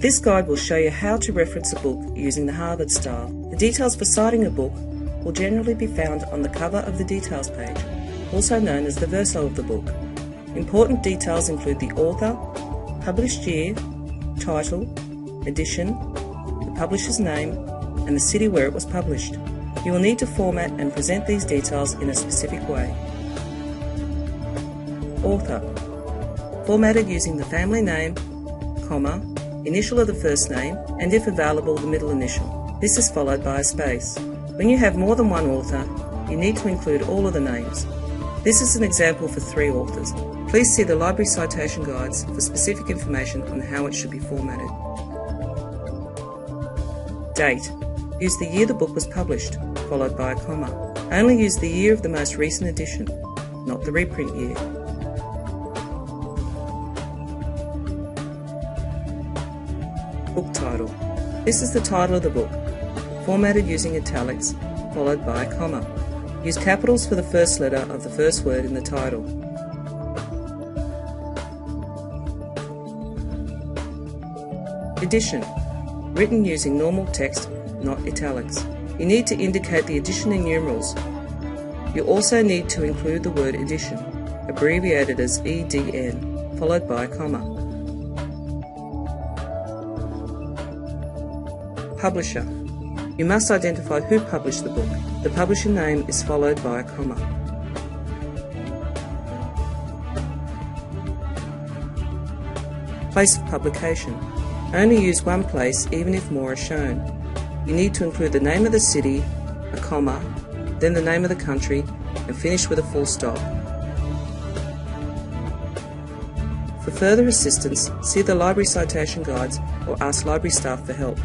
This guide will show you how to reference a book using the Harvard style. The details for citing a book will generally be found on the cover of the details page, also known as the verso of the book. Important details include the author, published year, title, edition, the publisher's name, and the city where it was published. You will need to format and present these details in a specific way. Author. Formatted using the family name, comma, initial of the first name, and if available, the middle initial. This is followed by a space. When you have more than one author, you need to include all of the names. This is an example for 3 authors. Please see the library citation guides for specific information on how it should be formatted. Date. Use the year the book was published, followed by a comma. Only use the year of the most recent edition, not the reprint year. Book title. This is the title of the book, formatted using italics, followed by a comma. Use capitals for the first letter of the first word in the title. Edition. Written using normal text, not italics. You need to indicate the edition in numerals. You also need to include the word edition, abbreviated as EDN, followed by a comma. Publisher. You must identify who published the book. The publisher name is followed by a comma. Place of publication. Only use one place even if more are shown. You need to include the name of the city, a comma, then the name of the country, and finish with a full stop. For further assistance, see the library citation guides or ask library staff for help.